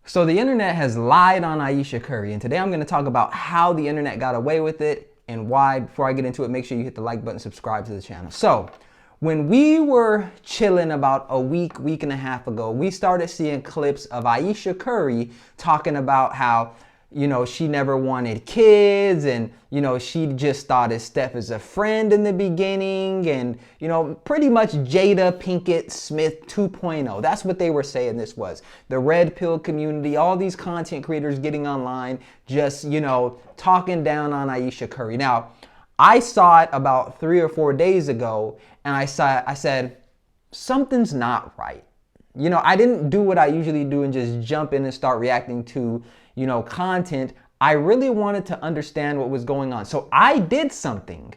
So the internet has lied on Ayesha Curry, and today I'm going to talk about how the internet got away with it and why. Before I get into it, make sure you hit the like button, subscribe to the channel. So when we were chilling about a week and a half ago, we started seeing clips of Ayesha Curry talking about how, she never wanted kids, and, she just thought of Steph as a friend in the beginning, and, pretty much Jada Pinkett Smith 2.0. That's what they were saying this was. The red pill community, all these content creators getting online, just, talking down on Ayesha Curry. Now, I saw it about 3 or 4 days ago, and I said, something's not right. I didn't do what I usually do and just jump in and start reacting to, content. I really wanted to understand what was going on. So I did something.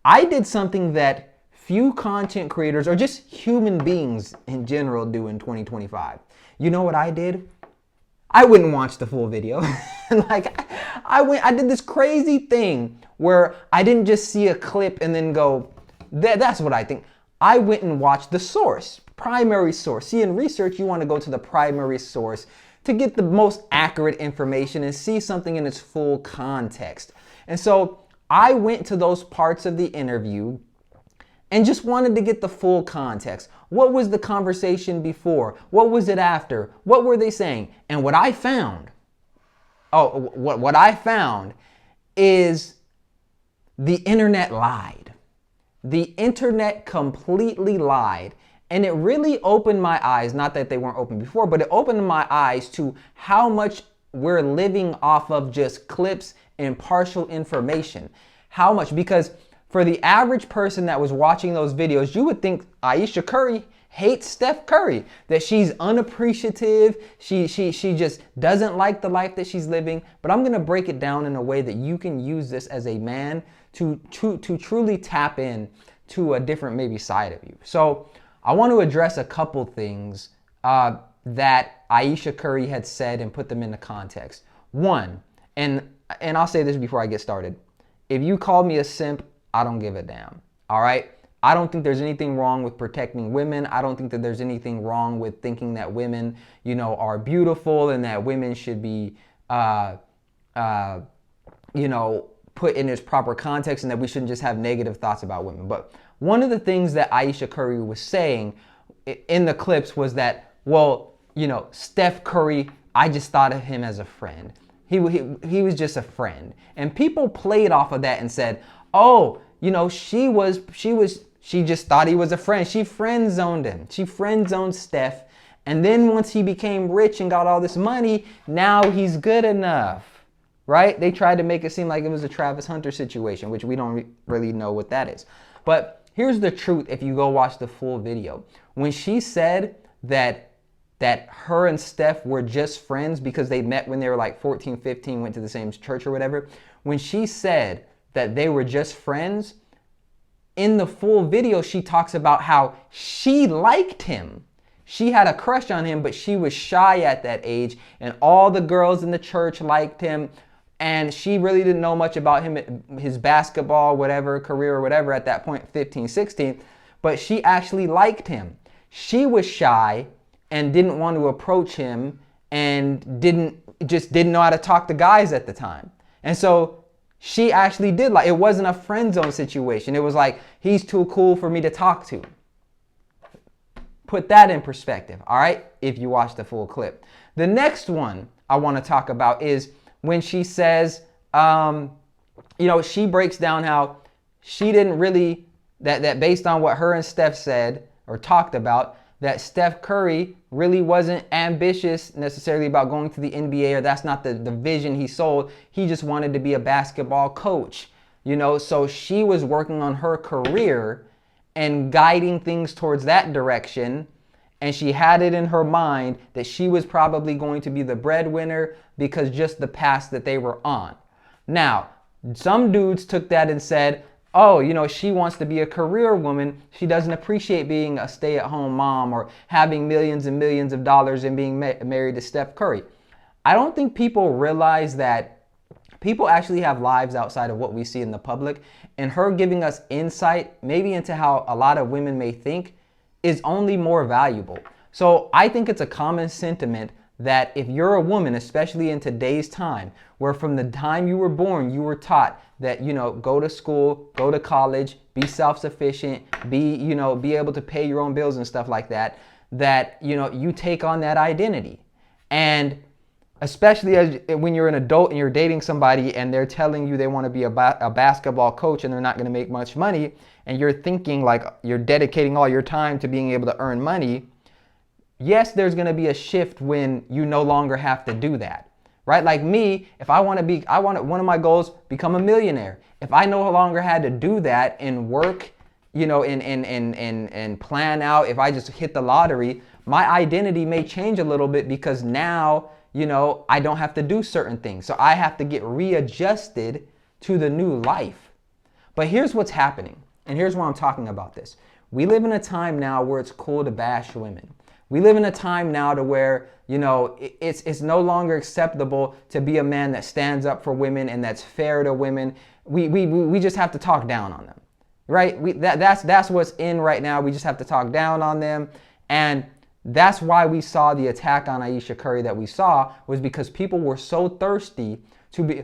That few content creators or just human beings in general do in 2025. You know what I did? I wouldn't watch the full video. I did this crazy thing where I didn't just see a clip and then go, that's what I think. I went and watched the source, primary source. See, in research, you want to go to the primary source to get the most accurate information and see something in its full context. And so I went to those parts of the interview and just wanted to get the full context. What was the conversation before? What was it after? What were they saying? And what I found is the internet lied. The internet completely lied. And it really opened my eyes, not that they weren't open before, but it opened my eyes to how much we're living off of just clips and partial information. How much? Because for the average person that was watching those videos, you would think Ayesha Curry hates Steph Curry, that she's unappreciative, she just doesn't like the life that she's living. But I'm gonna break it down in a way that you can use this as a man to truly tap in to a different maybe side of you. So I want to address a couple things that Ayesha Curry had said and put them into context. One, and I'll say this before I get started. If you call me a simp, I don't give a damn. All right? I don't think there's anything wrong with protecting women. I don't think that there's anything wrong with thinking that women, are beautiful and that women should be, put in its proper context and that we shouldn't just have negative thoughts about women. But one of the things that Ayesha Curry was saying in the clips was that, Steph Curry, I just thought of him as a friend. He was just a friend. And people played off of that and said, she just thought he was a friend. She friend zoned him. She friend zoned Steph. And then once he became rich and got all this money, now he's good enough. Right? They tried to make it seem like it was a Travis Hunter situation, which we don't really know what that is. But here's the truth if you go watch the full video. When she said that her and Steph were just friends because they met when they were like 14, 15, went to the same church or whatever, when she said that they were just friends, in the full video, she talks about how she liked him. She had a crush on him, but she was shy at that age, and all the girls in the church liked him. And she really didn't know much about him, his basketball, whatever, career or whatever at that point, 15, 16. But she actually liked him. She was shy and didn't want to approach him and didn't know how to talk to guys at the time. And so she actually did it wasn't a friend zone situation. It was like, he's too cool for me to talk to. Put that in perspective, all right? If you watch the full clip. The next one I want to talk about is when she says, she breaks down how she didn't really, that based on what her and Steph said or talked about, that Steph Curry really wasn't ambitious necessarily about going to the NBA, or that's not the vision he sold. He just wanted to be a basketball coach, so she was working on her career and guiding things towards that direction. And she had it in her mind that she was probably going to be the breadwinner because just the path that they were on. Now, some dudes took that and said, she wants to be a career woman. She doesn't appreciate being a stay-at-home mom or having millions and millions of dollars and being married to Steph Curry. I don't think people realize that people actually have lives outside of what we see in the public. And her giving us insight maybe into how a lot of women may think is only more valuable. So I think it's a common sentiment that if you're a woman, especially in today's time, where from the time you were born, you were taught that, go to school, go to college, be self-sufficient, be able to pay your own bills and stuff like that, you take on that identity. And especially when you're an adult and you're dating somebody and they're telling you they want to be a basketball coach and they're not going to make much money, and you're thinking like you're dedicating all your time to being able to earn money, yes, there's going to be a shift when you no longer have to do that, right? Like me, if one of my goals, become a millionaire. If I no longer had to do that and work, and plan out, if I just hit the lottery, my identity may change a little bit because now, I don't have to do certain things. So I have to get readjusted to the new life. But here's what's happening. And here's why I'm talking about this. We live in a time now where it's cool to bash women. We live in a time now to where, it's no longer acceptable to be a man that stands up for women and that's fair to women. We just have to talk down on them, right? That's what's in right now. We just have to talk down on them. And that's why we saw the attack on Ayesha Curry that we saw, was because people were so thirsty to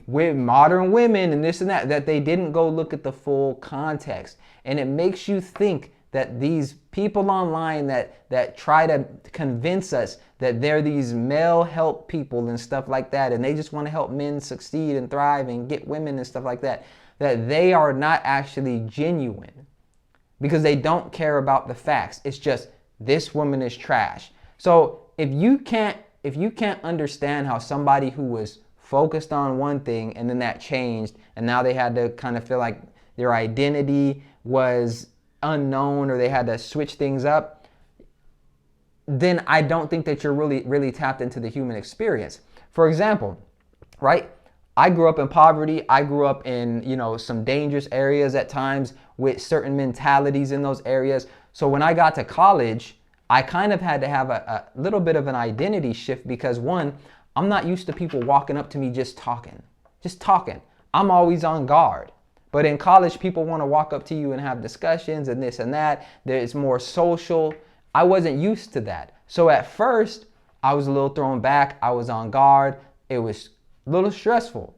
with modern women and this and that they didn't go look at the full context. And it makes you think that these people online that try to convince us that they're these male help people and stuff like that, and they just want to help men succeed and thrive and get women and stuff like that, that they are not actually genuine, because they don't care about the facts. It's just, this woman is trash. So if you can't understand how somebody who was focused on one thing and then that changed and now they had to kind of feel like their identity was unknown or they had to switch things up, then I don't think that you're really tapped into the human experience. For example, right? I grew up in poverty. I grew up in, some dangerous areas at times with certain mentalities in those areas. So when I got to college, I kind of had to have a little bit of an identity shift because, one, I'm not used to people walking up to me just talking. I'm always on guard. But in college, people want to walk up to you and have discussions and this and that. There's more social. I wasn't used to that. So at first, I was a little thrown back. I was on guard. It was a little stressful.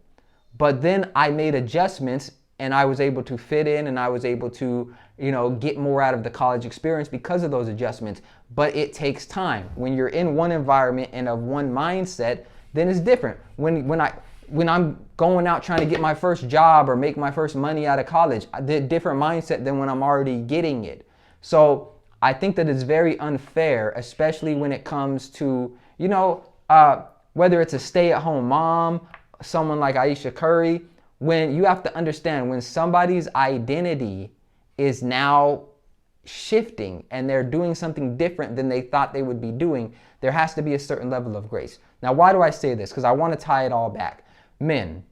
But then I made adjustments and I was able to fit in and I was able to, get more out of the college experience because of those adjustments. But it takes time. When you're in one environment and of one mindset, then it's different. When I'm going out trying to get my first job or make my first money out of college, I did a different mindset than when I'm already getting it. So I think that it's very unfair, especially when it comes to, whether it's a stay-at-home mom, someone like Ayesha Curry, when you have to understand when somebody's identity is now shifting and they're doing something different than they thought they would be doing, there has to be a certain level of grace. Now, why do I say this? Because I want to tie it all back. Men,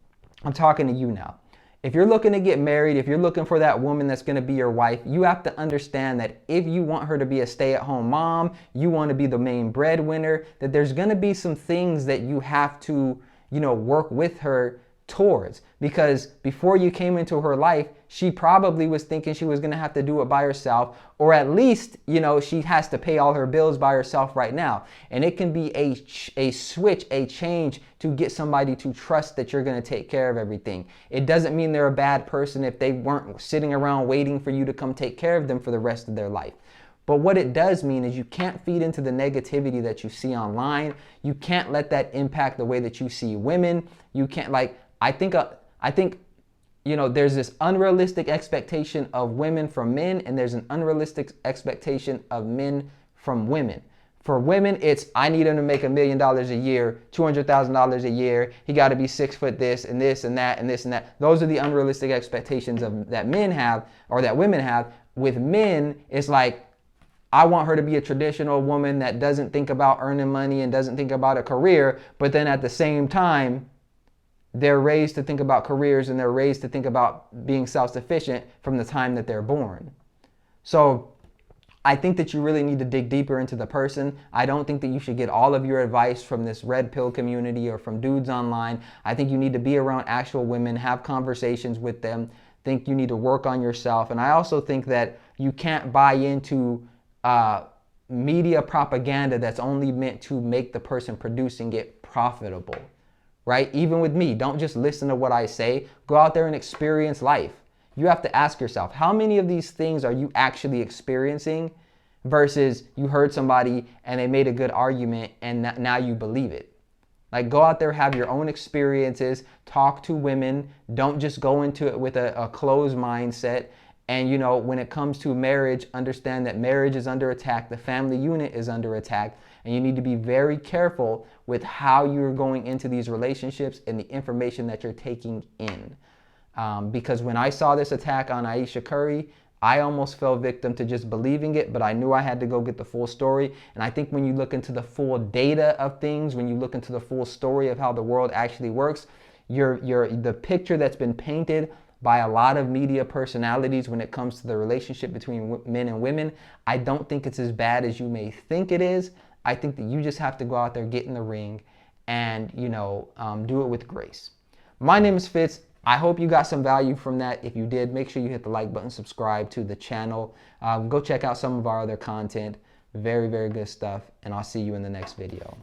I'm talking to you now. If you're looking to get married, if you're looking for that woman that's going to be your wife, you have to understand that if you want her to be a stay-at-home mom, you want to be the main breadwinner, that there's going to be some things that you have to, work with her towards. Because before you came into her life, she probably was thinking she was going to have to do it by herself, or at least, she has to pay all her bills by herself right now. And it can be a switch, a change to get somebody to trust that you're going to take care of everything. It doesn't mean they're a bad person if they weren't sitting around waiting for you to come take care of them for the rest of their life. But what it does mean is you can't feed into the negativity that you see online. You can't let that impact the way that you see women. You can't, I think, there's this unrealistic expectation of women from men, and there's an unrealistic expectation of men from women. For women, it's, I need him to make $1 million a year, $200,000 a year. He got to be 6 foot this and this and that and this and that. Those are the unrealistic expectations that men have, or that women have. With men, it's like, I want her to be a traditional woman that doesn't think about earning money and doesn't think about a career, but then at the same time, they're raised to think about careers and they're raised to think about being self-sufficient from the time that they're born. So I think that you really need to dig deeper into the person. I don't think that you should get all of your advice from this red pill community or from dudes online. I think you need to be around actual women, have conversations with them. I think you need to work on yourself. And I also think that you can't buy into media propaganda that's only meant to make the person producing it profitable, right? Even with me, don't just listen to what I say. Go out there and experience life. You have to ask yourself, how many of these things are you actually experiencing versus you heard somebody and they made a good argument and now you believe it? Like, go out there, have your own experiences, talk to women. Don't just go into it with a closed mindset. And, you know, when it comes to marriage, understand that marriage is under attack. The family unit is under attack. And you need to be very careful with how you're going into these relationships and the information that you're taking in. Because when I saw this attack on Ayesha Curry, I almost fell victim to just believing it, but I knew I had to go get the full story. And I think when you look into the full data of things, when you look into the full story of how the world actually works, the picture that's been painted by a lot of media personalities when it comes to the relationship between men and women, I don't think it's as bad as you may think it is. I think that you just have to go out there, get in the ring, and, you know, do it with grace. My name is Fitz. I hope you got some value from that. If you did, make sure you hit the like button, subscribe to the channel. Go check out some of our other content. Very, very good stuff. And I'll see you in the next video.